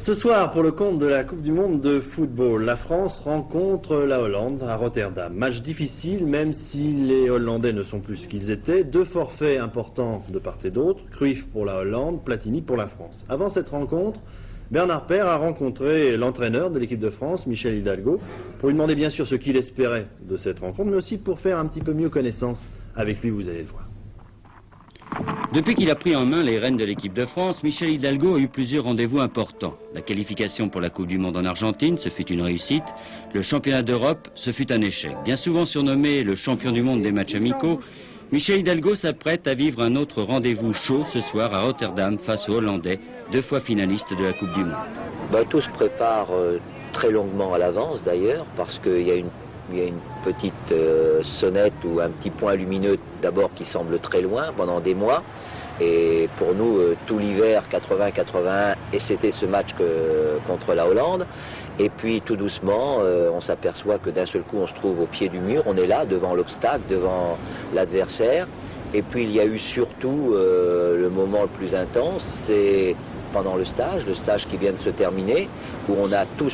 Ce soir, pour le compte de la Coupe du Monde de football, la France rencontre la Hollande à Rotterdam. Match difficile, même si les Hollandais ne sont plus ce qu'ils étaient. Deux forfaits importants de part et d'autre, Cruyff pour la Hollande, Platini pour la France. Avant cette rencontre, Bernard Paire a rencontré l'entraîneur de l'équipe de France, Michel Hidalgo, pour lui demander bien sûr ce qu'il espérait de cette rencontre, mais aussi pour faire un petit peu mieux connaissance avec lui, vous allez le voir. Depuis qu'il a pris en main les rênes de l'équipe de France, Michel Hidalgo a eu plusieurs rendez-vous importants. La qualification pour la Coupe du Monde en Argentine, ce fut une réussite. Le championnat d'Europe, ce fut un échec. Bien souvent surnommé le champion du monde des matchs amicaux, Michel Hidalgo s'apprête à vivre un autre rendez-vous chaud ce soir à Rotterdam face aux Hollandais, 2 fois finalistes de la Coupe du Monde. Tout se prépare très longuement à l'avance d'ailleurs, parce qu'il y a une petite sonnette ou un petit point lumineux d'abord qui semble très loin pendant des mois. Et pour nous, tout l'hiver 80-81, et c'était ce match contre la Hollande. Et puis tout doucement, on s'aperçoit que d'un seul coup, on se trouve au pied du mur. On est là, devant l'obstacle, devant l'adversaire. Et puis il y a eu surtout le moment le plus intense, c'est pendant le stage qui vient de se terminer, où on a tous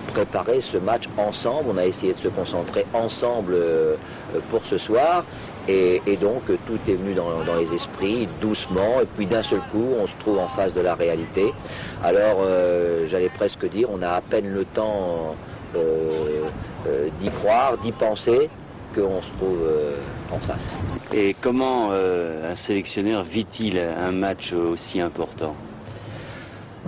préparé ce match ensemble, on a essayé de se concentrer ensemble pour ce soir, et donc tout est venu dans les esprits doucement, et puis d'un seul coup on se trouve en face de la réalité. Alors j'allais presque dire, on a à peine le temps d'y croire, d'y penser, qu'on se trouve en face. Et comment un sélectionneur vit-il un match aussi important ?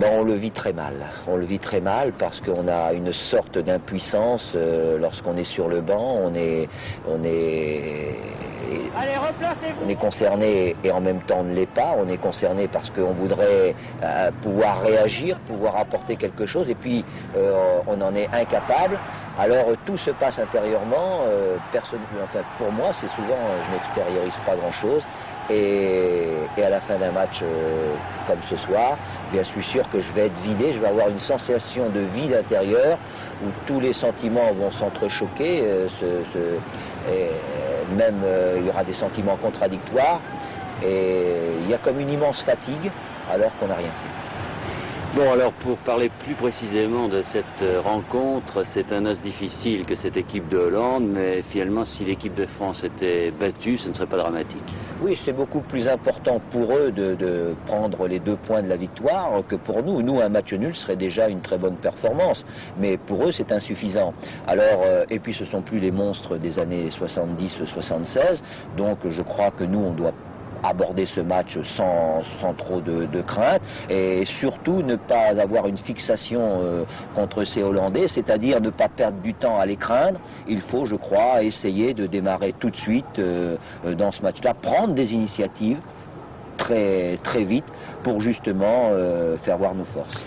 On le vit très mal. On le vit très mal parce qu'on a une sorte d'impuissance lorsqu'on est sur le banc. On est concerné et en même temps on ne l'est pas. On est concerné parce qu'on voudrait pouvoir réagir, pouvoir apporter quelque chose, et puis on en est incapable. Alors tout se passe intérieurement. Pour moi, c'est souvent, je n'extériorise pas grand-chose. Et à la fin d'un match comme ce soir, bien je suis sûr que je vais être vidé, je vais avoir une sensation de vide intérieur où tous les sentiments vont s'entrechoquer, même il y aura des sentiments contradictoires, et il y a comme une immense fatigue alors qu'on n'a rien fait. Bon, alors pour parler plus précisément de cette rencontre, c'est un os difficile que cette équipe de Hollande, mais finalement si l'équipe de France était battue, ce ne serait pas dramatique. Oui, c'est beaucoup plus important pour eux de prendre les 2 points de la victoire que pour nous. Nous, un match nul serait déjà une très bonne performance, mais pour eux c'est insuffisant. Alors, et puis ce ne sont plus les monstres des années 70-76, donc je crois que nous on doit aborder ce match sans trop de crainte, et surtout ne pas avoir une fixation contre ces Hollandais, c'est-à-dire ne pas perdre du temps à les craindre. Il faut, je crois, essayer de démarrer tout de suite dans ce match-là, prendre des initiatives très vite pour justement faire voir nos forces.